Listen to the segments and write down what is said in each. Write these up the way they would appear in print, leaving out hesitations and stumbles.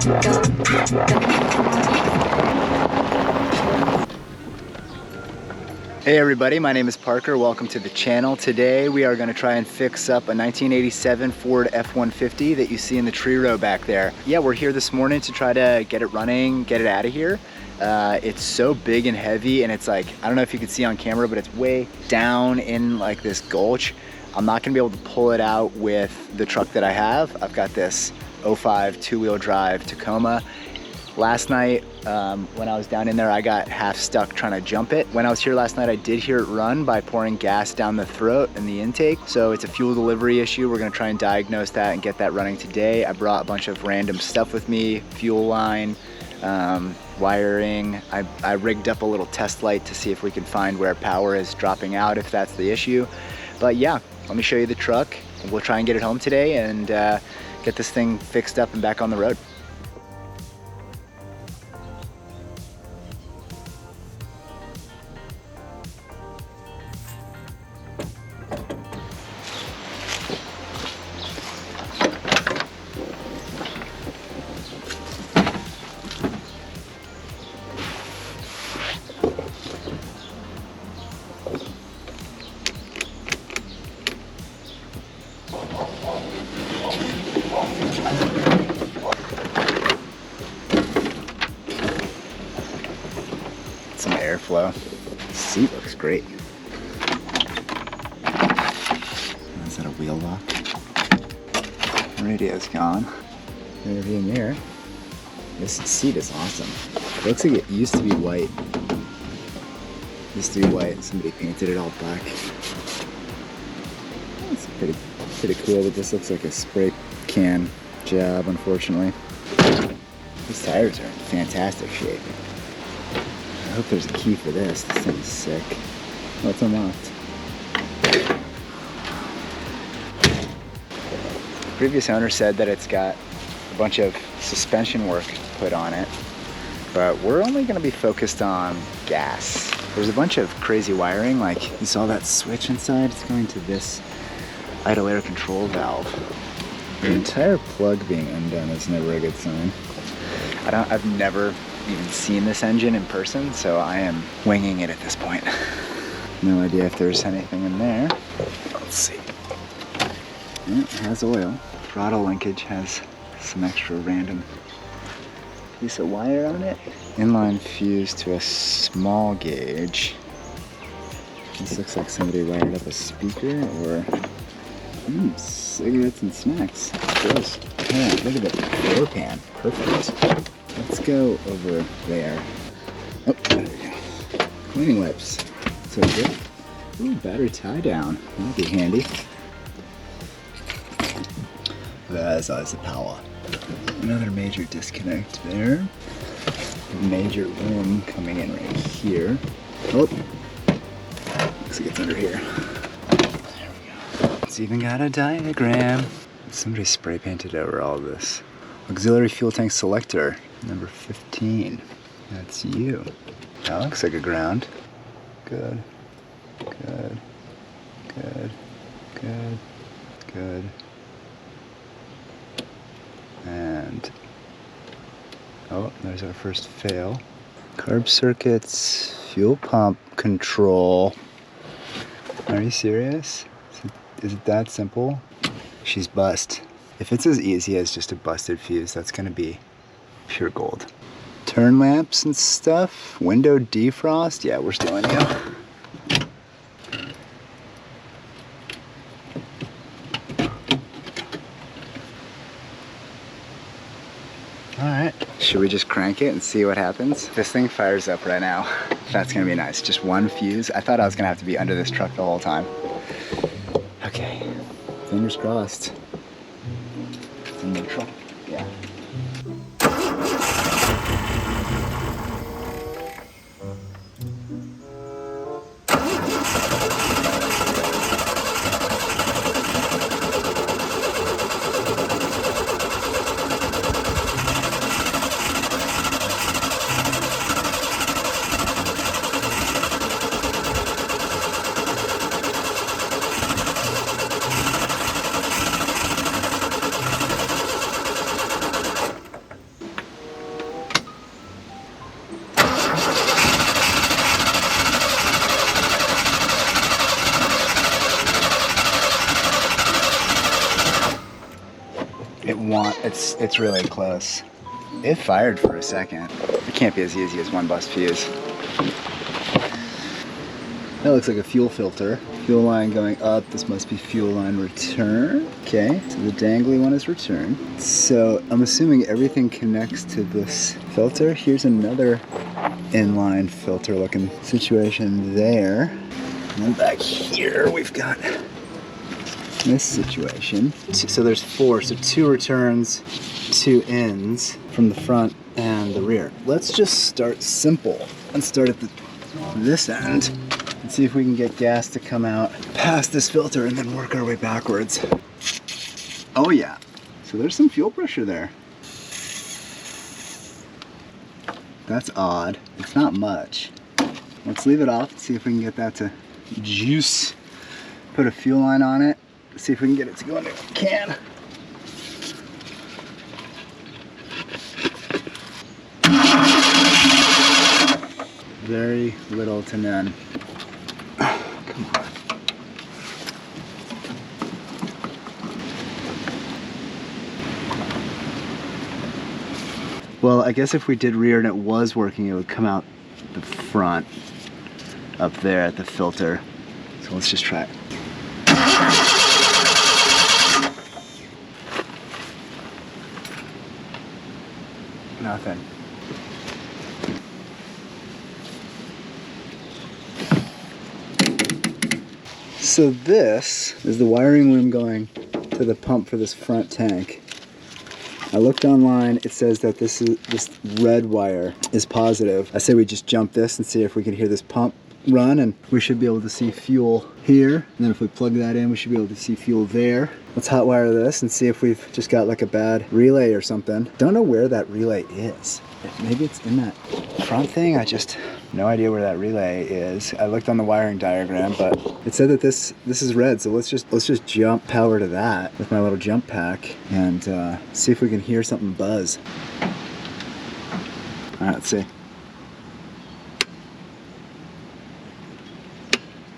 Hey everybody, my name is Parker. Welcome to the channel. Today we are going to try and fix up a 1987 Ford F-150 that you see in the tree row back there. Yeah, we're here this morning to try to get it running, get it out of here. It's so big and heavy, and it's like, I don't know if you can see on camera, but it's way down in like this gulch. I'm not going to be able to pull it out with the truck that I have. I've got this 05 two-wheel drive Tacoma. Last night, when I was down in there, I got half stuck trying to jump it. When I was here last night, I did hear it run by pouring gas down the throat in the intake. So it's a fuel delivery issue. We're gonna try and diagnose that and get that running today. I brought a bunch of random stuff with me, fuel line, wiring. I rigged up a little test light to see if we can find where power is dropping out, if that's the issue. But yeah, let me show you the truck. We'll try and get it home today and get this thing fixed up and back on the road. Some airflow. The seat looks great. Is that a wheel lock? Radio's gone. Rearview mirror. This seat is awesome. It looks like it used to be white. It used to be white. Somebody painted it all black. It's pretty cool, but this looks like a spray can job, unfortunately. These tires are in fantastic shape. I hope there's a key for this. This thing's sick. Oh, it's unlocked. The previous owner said that it's got a bunch of suspension work put on it, but we're only going to be focused on gas. There's a bunch of crazy wiring, like you saw that switch inside. It's going to this idle air control valve. The entire plug being undone is never a good sign. I've never even seen this engine in person, so I am winging it at this point. No idea if there's anything in there. Let's see. Yeah, it has oil. Throttle linkage has some extra random piece of wire on it. Inline fuse to a small gauge. This looks like somebody wired up a speaker or cigarettes and snacks. Gross. Yeah, look at the floor pan. Perfect. Let's go over there. Oh, there we go. Cleaning wipes. So good. Ooh, battery tie down. That'd be handy. That's always the power. Another major disconnect there. Major room coming in right here. Oh, looks like it's under here. There we go. It's even got a diagram. Somebody spray painted over all this. Auxiliary fuel tank selector, number 15. That's you. That looks like a ground. Good, good, good, good, good. And, oh, there's our first fail. Carb circuits, fuel pump control. Are you serious? Is it that simple? She's bust. If it's as easy as just a busted fuse, that's gonna be pure gold. Turn lamps and stuff, window defrost, yeah, we're stealing you. Alright, should we just crank it and see what happens? This thing fires up right now. That's gonna be nice, just one fuse. I thought I was gonna have to be under this truck the whole time. Okay, fingers crossed. It's in neutral, yeah. It's really close. It fired for a second. It can't be as easy as one bust fuse. That looks like a fuel filter. Fuel line going up. This must be fuel line return. Okay, so the dangly one is return. So I'm assuming everything connects to this filter. Here's another inline filter looking situation there. And then back here we've got this situation. So there's 4, so 2 returns, 2 ends from the front and the rear. Let's just start simple and start at this end and see if we can get gas to come out past this filter and then work our way backwards. Oh yeah, so there's some fuel pressure there. That's odd. It's not much. Let's leave it off and see if we can get that to juice. Put a fuel line on it. See if we can get it to go into a can. Very little to none. Come on. Well, I guess if we did rear and it was working, it would come out the front up there at the filter. So let's just try it. Nothing. So this is the wiring loom going to the pump for this front tank. I looked online, it says that this red wire is positive. I say we just jump this and see if we can hear this pump run, and we should be able to see fuel here. And then if we plug that in, we should be able to see fuel there. Let's hot wire this and see if we've just got like a bad relay or something. Don't know where that relay is. Maybe it's in that front thing. I just no idea where that relay is. I looked on the wiring diagram, but it said that this is red. So let's just jump power to that with my little jump pack and see if we can hear something buzz. All right, let's see.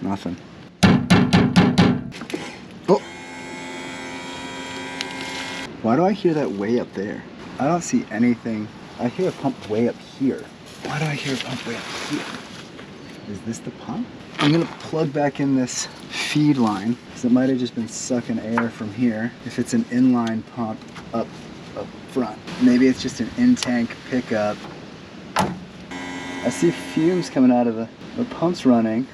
Nothing. Oh! Why do I hear that way up there? I don't see anything. I hear a pump way up here. Why do I hear a pump way up here? Is this the pump? I'm gonna plug back in this feed line because it might have just been sucking air from here. If it's an inline pump up front. Maybe it's just an in-tank pickup. I see fumes coming out of the pump's running.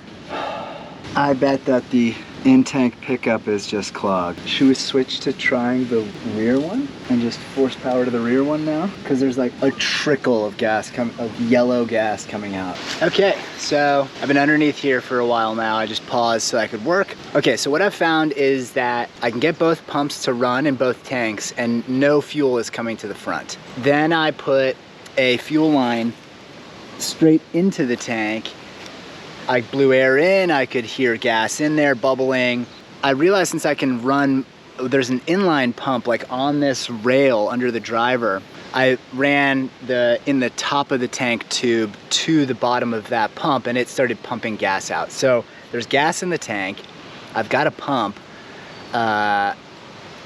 I bet that the in-tank pickup is just clogged. Should we switch to trying the rear one and just force power to the rear one now? Because there's like a trickle of yellow gas coming out. Okay, so I've been underneath here for a while now. I just paused so I could work. Okay, so what I've found is that I can get both pumps to run in both tanks and no fuel is coming to the front. Then I put a fuel line straight into the tank. I blew air in, I could hear gas in there bubbling. I realized since I can run, there's an inline pump like on this rail under the driver. I ran in the top of the tank tube to the bottom of that pump and it started pumping gas out. So there's gas in the tank. I've got a pump.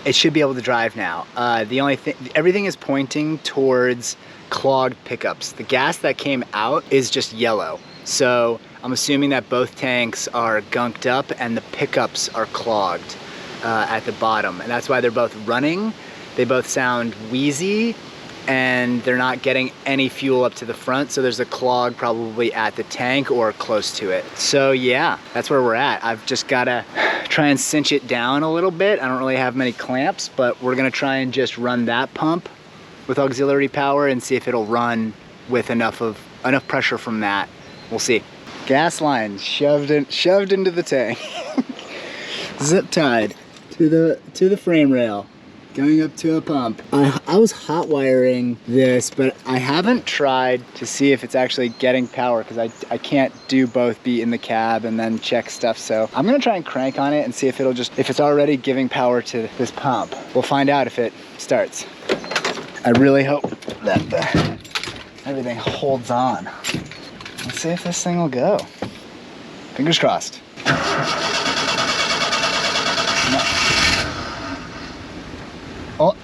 It should be able to drive now. The only thing, everything is pointing towards clogged pickups. The gas that came out is just yellow. So I'm assuming that both tanks are gunked up and the pickups are clogged at the bottom. And that's why they're both running. They both sound wheezy and they're not getting any fuel up to the front. So there's a clog probably at the tank or close to it. So yeah, that's where we're at. I've just gotta try and cinch it down a little bit. I don't really have many clamps, but we're gonna try and just run that pump with auxiliary power and see if it'll run with enough pressure from that. We'll see. Gas line shoved into the tank. Zip tied to the frame rail, going up to a pump. I was hot wiring this, but I haven't tried to see if it's actually getting power because I can't do both, be in the cab and then check stuff. So I'm gonna try and crank on it and see if it's already giving power to this pump. We'll find out if it starts. I really hope that everything holds on. Let's see if this thing will go. Fingers crossed. No. Oh.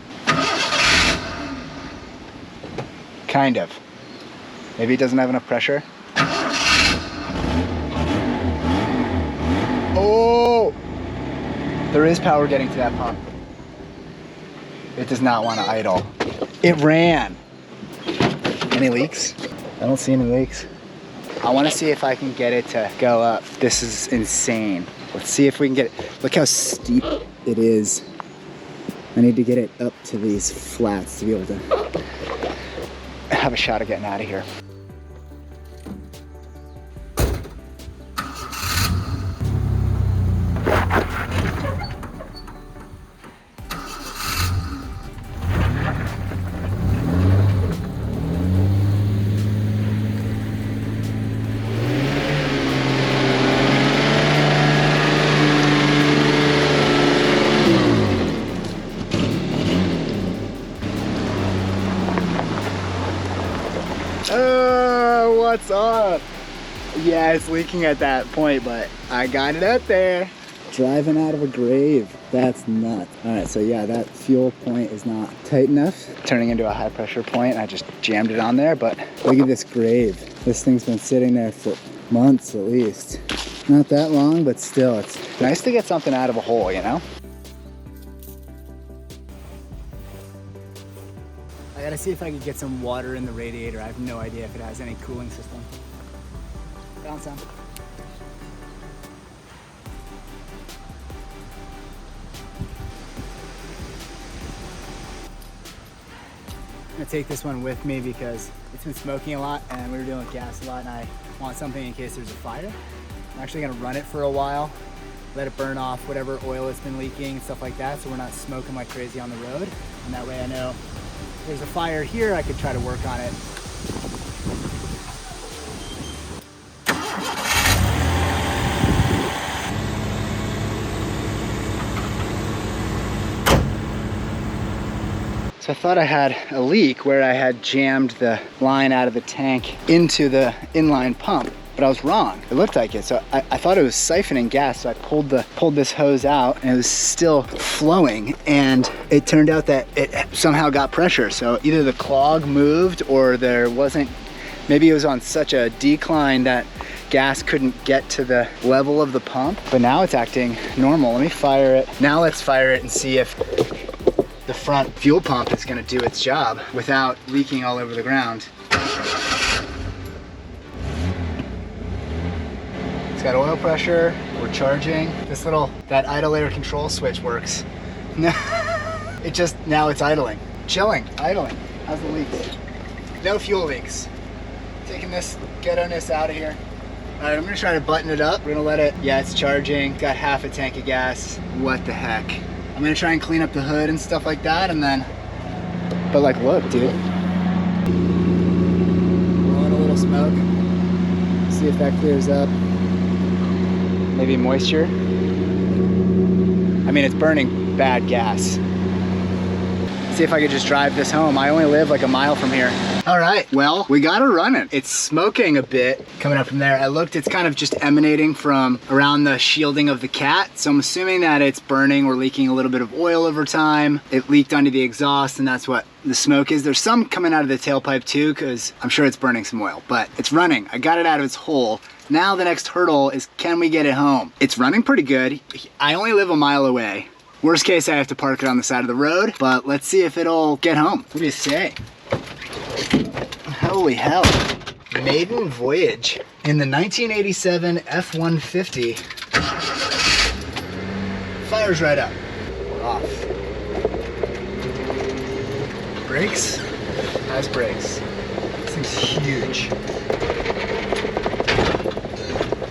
Kind of. Maybe it doesn't have enough pressure. Oh! There is power getting to that pump. It does not want to idle. It ran. Any leaks? I don't see any leaks. I want to see if I can get it to go up. This is insane. Let's see if we can get it. Look how steep it is. I need to get it up to these flats to be able to have a shot of getting out of here. What's up? Yeah, it's leaking at that point, but I got it out there. Driving out of a grave. That's nuts. All right, so yeah, that fuel point is not tight enough. Turning into a high pressure point. I just jammed it on there, but look at this grave. This thing's been sitting there for months at least. Not that long, but still, it's nice to get something out of a hole, you know? I gotta see if I can get some water in the radiator. I have no idea if it has any cooling system. Found some. I'm gonna take this one with me because it's been smoking a lot and we were dealing with gas a lot and I want something in case there's a fire. I'm actually gonna run it for a while, let it burn off whatever oil it's been leaking and stuff like that so we're not smoking like crazy on the road. And that way I know if there's a fire here, I could try to work on it. So I thought I had a leak where I had jammed the line out of the tank into the inline pump, but I was wrong. It looked like it. So I thought it was siphoning gas. So I pulled this hose out and it was still flowing. And it turned out that it somehow got pressure. So either the clog moved or there wasn't, maybe it was on such a decline that gas couldn't get to the level of the pump, but now it's acting normal. Let me fire it. Now let's fire it and see if the front fuel pump is gonna do its job without leaking all over the ground. It's got oil pressure, we're charging. That idle air control switch works. It just, now it's idling. Chilling, idling. How's the leaks? No fuel leaks. Taking this ghetto-ness out of here. All right, I'm gonna try to button it up. We're gonna let it, yeah, it's charging. Got half a tank of gas. What the heck? I'm gonna try and clean up the hood and stuff like that and then, but like, look, dude. Blowing a little smoke. See if that clears up. Maybe moisture. I mean, it's burning bad gas. See if I could just drive this home. I only live like a mile from here. All right, well, we got to run it. It's smoking a bit coming up from there. I looked, it's kind of just emanating from around the shielding of the cat. So I'm assuming that it's burning or leaking a little bit of oil over time. It leaked onto the exhaust and that's what the smoke is. There's some coming out of the tailpipe too, because I'm sure it's burning some oil, but it's running. I got it out of its hole. Now the next hurdle is, can we get it home? It's running pretty good. I only live a mile away. Worst case, I have to park it on the side of the road, but let's see if it'll get home. What do you say? Holy hell. Maiden voyage in the 1987 F-150. Fires right up. We're off. Brakes? Has brakes. This thing's huge.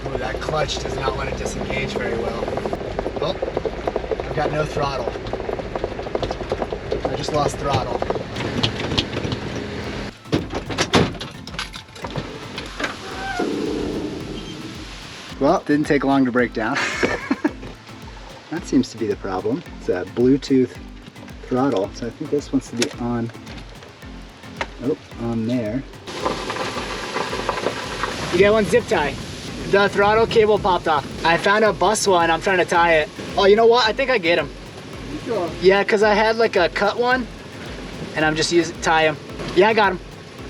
Oh, that clutch does not want to disengage very well. Oh. I've got no throttle. I just lost throttle. Well, didn't take long to break down. That seems to be the problem. It's a Bluetooth throttle, so I think this wants to be on. Oh, on there. You got one zip tie. The throttle cable popped off. I found a bus one, I'm trying to tie it. Oh, you know what? I think I get him. Yeah, because I had like a cut one, and I'm just using tie him. Yeah, I got him.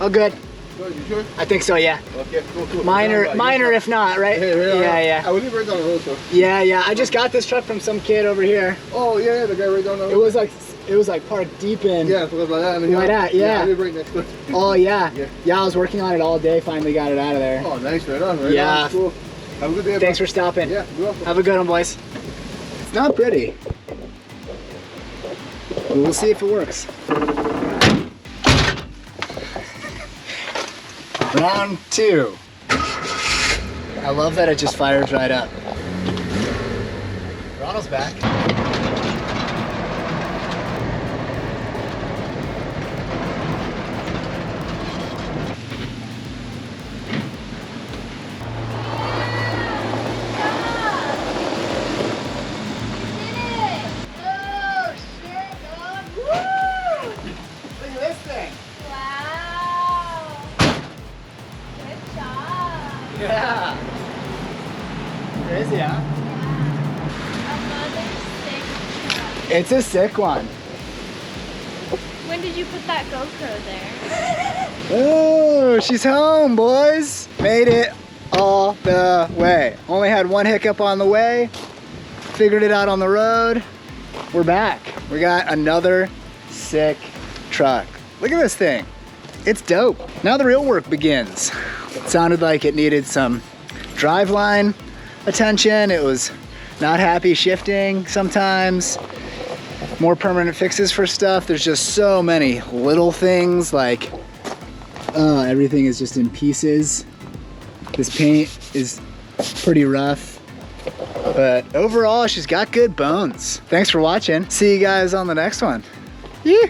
Oh, good. Good, you sure? I think so, yeah. Okay, cool. Minor if not, right? Yeah. I will leave right down the road, sir. Yeah. I just got this truck from some kid over here. Oh, yeah, the guy right down the road. It was like parked deep in. Yeah, it was like that. Like that, yeah. I live right next door. Oh, yeah. I was working on it all day, finally got it out of there. Oh, nice, right on, Yeah. Cool. Have a good day, Thanks for stopping. Yeah, you're welcome. Have a good one, boys. It's not pretty. But we'll see if it works. Round 2. I love that it just fires right up. Ronald's back. Yeah. Crazy, huh? Another sick truck. It's a sick one. When did you put that GoPro there? Oh, she's home, boys. Made it all the way. Only had one hiccup on the way. Figured it out on the road. We're back. We got another sick truck. Look at this thing. It's dope. Now the real work begins. It sounded like it needed some driveline attention. It was not happy shifting sometimes. More permanent fixes for stuff. There's just so many little things, like everything is just in pieces. This paint is pretty rough, but overall she's got good bones. Thanks for watching. See you guys on the next one. Yeah.